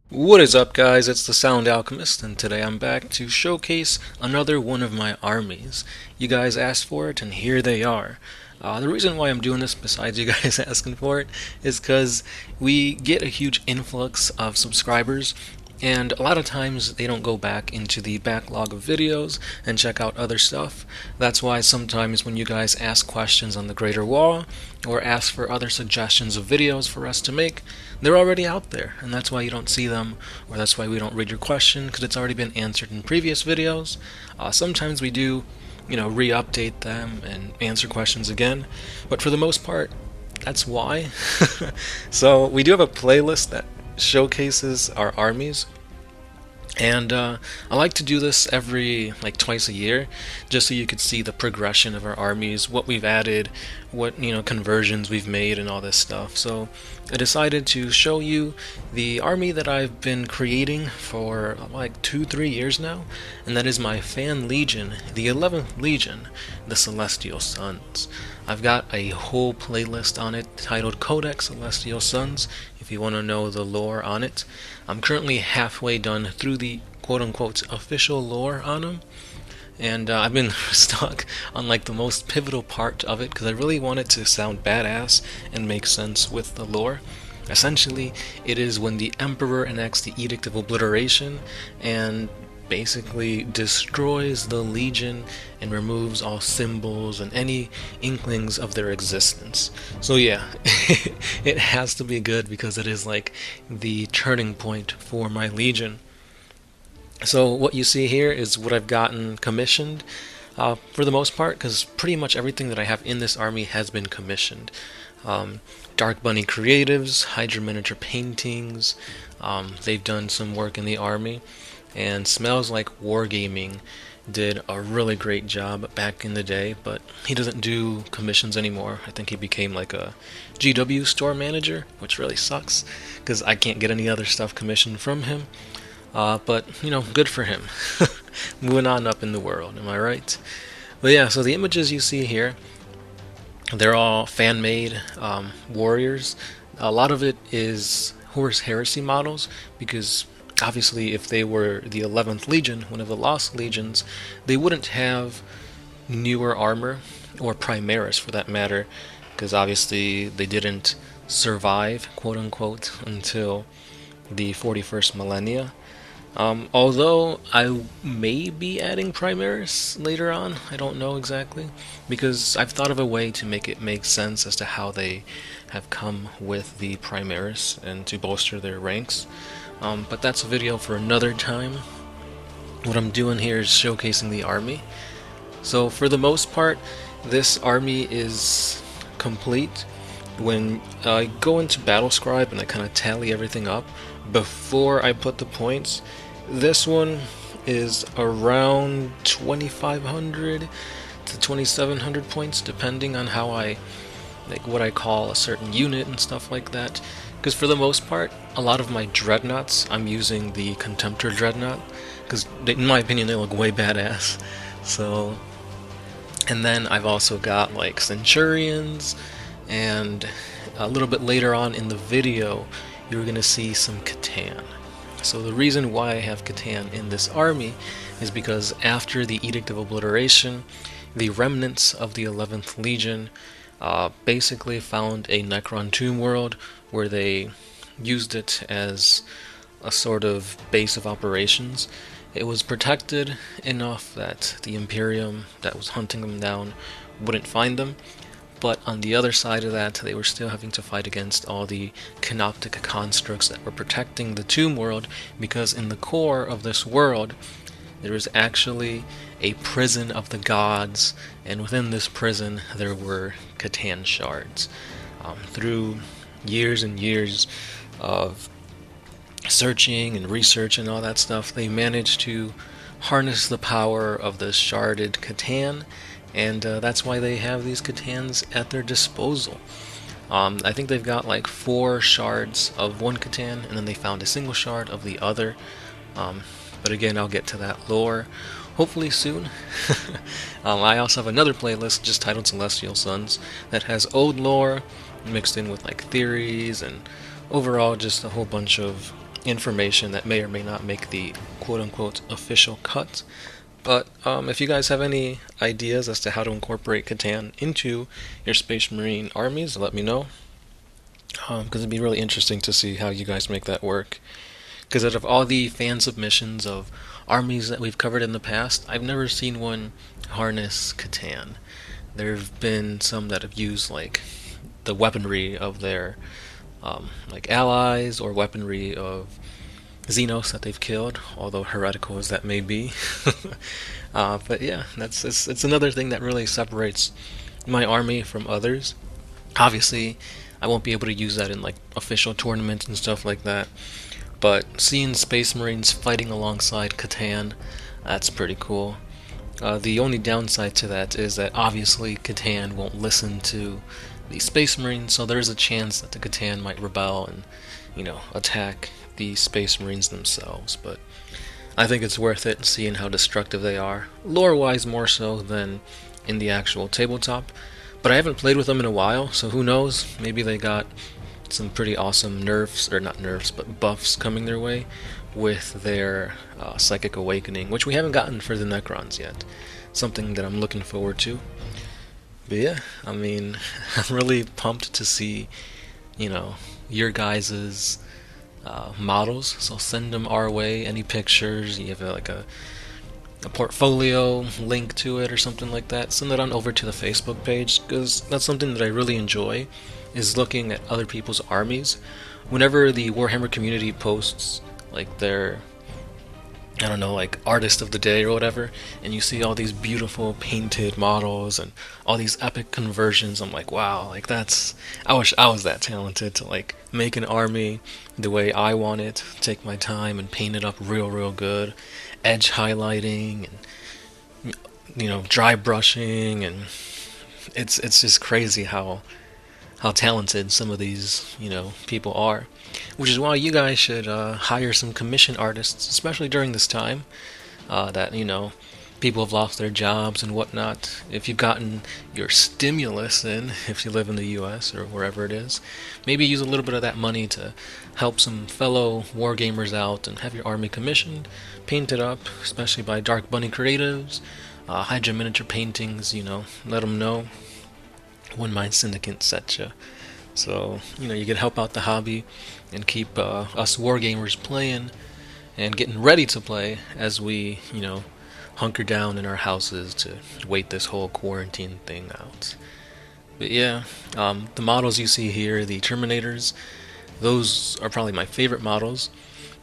What is up, guys? It's the Sound Alchemist, and today I'm back to showcase another one of my armies. You guys asked for it, and here they are. The reason why I'm doing this, besides you guys asking for it, is because we get a huge influx of subscribers, and a lot of times they don't go back into the backlog of videos and check out other stuff. That's why sometimes when you guys ask questions on the Greater Wall, or ask for other suggestions of videos for us to make, they're already out there, and that's why you don't see them, or that's why we don't read your question, because it's already been answered in previous videos. Sometimes we do, re-update them and answer questions again, but for the most part, that's why. So we do have a playlist that showcases our armies, and I like to do this every twice a year, just so you could see the progression of our armies, what we've added, what conversions we've made, and all this stuff. So I decided to show you the army that I've been creating for like 2-3 years now, and that is my Fan Legion, the 11th Legion, the Celestial Sons. I've got a whole playlist on it titled Codex Celestial Sons, if you want to know the lore on it. I'm currently halfway done through the quote-unquote official lore on them, and I've been stuck on the most pivotal part of it because I really want it to sound badass and make sense with the lore. Essentially, it is when the Emperor enacts the Edict of Obliteration and basically destroys the Legion and removes all symbols and any inklings of their existence. So yeah, it has to be good because it is the turning point for my Legion. So what you see here is what I've gotten commissioned for the most part, because pretty much everything that I have in this army has been commissioned. Dark Bunny Creatives, Hydra Miniature Paintings, they've done some work in the army, and Smells Like Wargaming did a really great job back in the day, but he doesn't do commissions anymore. I think he became like a GW store manager, which really sucks, because I can't get any other stuff commissioned from him. But, good for him. Moving on up in the world, am I right? But yeah, so the images you see here, they're all fan-made warriors. A lot of it is Horus Heresy models, because obviously if they were the 11th Legion, one of the Lost Legions, they wouldn't have newer armor, or Primaris for that matter, because obviously they didn't survive, quote-unquote, until the 41st millennia. Although I may be adding Primaris later on, I don't know exactly, because I've thought of a way to make it make sense as to how they have come with the Primaris and to bolster their ranks. But that's a video for another time. What I'm doing here is showcasing the army. So for the most part, this army is complete. When I go into Battlescribe and I kind of tally everything up, before I put the points, this one is around 2,500 to 2,700 points, depending on how I, what I call a certain unit and stuff like that. Because for the most part, a lot of my dreadnoughts, I'm using the Contemptor dreadnought, because in my opinion they look way badass. So, and then I've also got Centurions, and a little bit later on in the video you're going to see some Catan. So the reason why I have Catan in this army is because after the Edict of Obliteration, the remnants of the 11th Legion basically found a Necron tomb world where they used it as a sort of base of operations. It was protected enough that the Imperium that was hunting them down wouldn't find them, but on the other side of that, they were still having to fight against all the canoptic constructs that were protecting the tomb world, because in the core of this world there was actually a prison of the gods, and within this prison there were Catan shards. Through years and years of searching and research and all that stuff, they managed to harness the power of the sharded Catan, and that's why they have these Catans at their disposal. I think they've got 4 shards of one Catan, and then they found a single shard of the other. But again, I'll get to that lore hopefully soon. I also have another playlist just titled Celestial Sons that has old lore mixed in with theories, and overall just a whole bunch of information that may or may not make the quote-unquote official cut. But if you guys have any ideas as to how to incorporate Catan into your Space Marine armies, let me know. Because it'd be really interesting to see how you guys make that work. Because out of all the fan submissions of armies that we've covered in the past, I've never seen one harness Catan. There have been some that have used like the weaponry of their like allies or weaponry of Xenos that they've killed, although heretical as that may be. But yeah, it's another thing that really separates my army from others. Obviously, I won't be able to use that in like official tournaments and stuff like that. But seeing Space Marines fighting alongside Catan, that's pretty cool. The only downside to that is that obviously Catan won't listen to the Space Marines, so there's a chance that the Catan might rebel and, attack the Space Marines themselves. But I think it's worth it seeing how destructive they are, lore-wise more so than in the actual tabletop. But I haven't played with them in a while, so who knows? Maybe they got some pretty awesome nerfs, or not nerfs, but buffs coming their way with their Psychic Awakening, which we haven't gotten for the Necrons yet. Something that I'm looking forward to. But yeah, I mean, I'm really pumped to see, your guys' models. So send them our way. Any pictures, you have like a portfolio link to it or something like that, send it on over to the Facebook page, because that's something that I really enjoy, is looking at other people's armies. Whenever the Warhammer community posts like their, like artist of the day or whatever, and you see all these beautiful painted models and all these epic conversions, I'm like, wow, like I wish I was that talented to like make an army the way I want it, take my time and paint it up real good, edge highlighting and dry brushing, and it's just crazy how talented some of these people are, which is why you guys should hire some commission artists, especially during this time that people have lost their jobs and whatnot. If you've gotten your stimulus in, if you live in the US or wherever it is, maybe use a little bit of that money to help some fellow wargamers out and have your army commissioned, painted up, especially by Dark Bunny Creatives, Hydra Miniature Paintings, let them know. One Mind Syndicate set you. So, you can help out the hobby and keep us wargamers playing and getting ready to play as we, hunker down in our houses to wait this whole quarantine thing out. But yeah, the models you see here, the Terminators, those are probably my favorite models,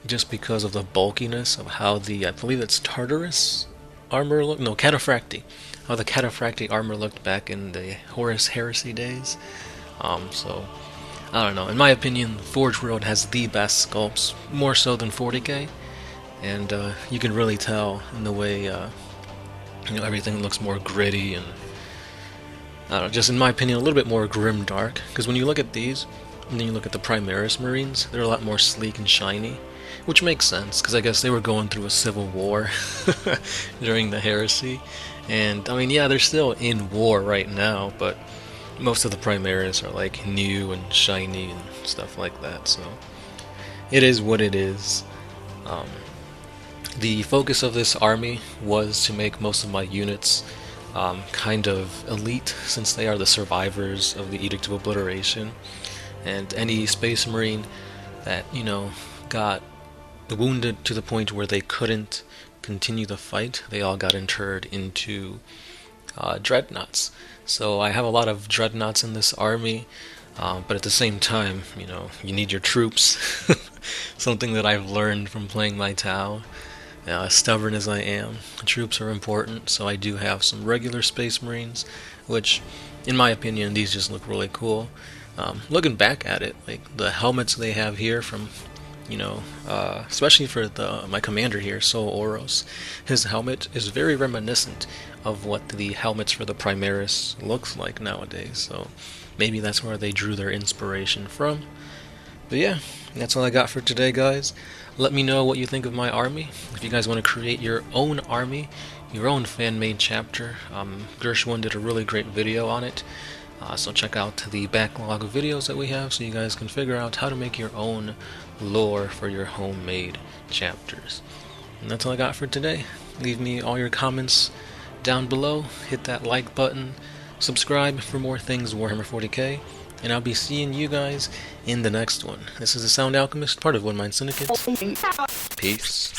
just because of the bulkiness of how I believe it's Tartarus armor looked, no, Cataphracti, how the Cataphracti armor looked back in the Horus Heresy days. So, I don't know, in my opinion, Forge World has the best sculpts, more so than 40k, and you can really tell in the way, everything looks more gritty and, I don't know, just in my opinion, a little bit more grim dark, because when you look at these, and then you look at the Primaris Marines, they're a lot more sleek and shiny, which makes sense, because I guess they were going through a civil war during the Heresy, and, I mean, yeah, they're still in war right now, but most of the Primaris are, like, new and shiny and stuff like that, so it is what it is. The focus of this army was to make most of my units kind of elite, since they are the survivors of the Edict of Obliteration, and any Space Marine that, got wounded to the point where they couldn't continue the fight, they all got interred into dreadnoughts. So I have a lot of dreadnoughts in this army, but at the same time, you need your troops. Something that I've learned from playing my Tau. As stubborn as I am, troops are important, so I do have some regular Space Marines, which, in my opinion, these just look really cool. Looking back at it, like the helmets they have here from, especially for my commander here, Sol Oros, his helmet is very reminiscent of what the helmets for the Primaris looks like nowadays, so maybe that's where they drew their inspiration from. But yeah, that's all I got for today, guys. Let me know what you think of my army. If you guys want to create your own army, your own fan-made chapter, Gershwin did a really great video on it. So check out the backlog of videos that we have so you guys can figure out how to make your own lore for your homemade chapters. And that's all I got for today. Leave me all your comments down below, hit that like button, subscribe for more things Warhammer 40k, and I'll be seeing you guys in the next one. This is the Sound Alchemist, part of One Mind Syndicate. Peace.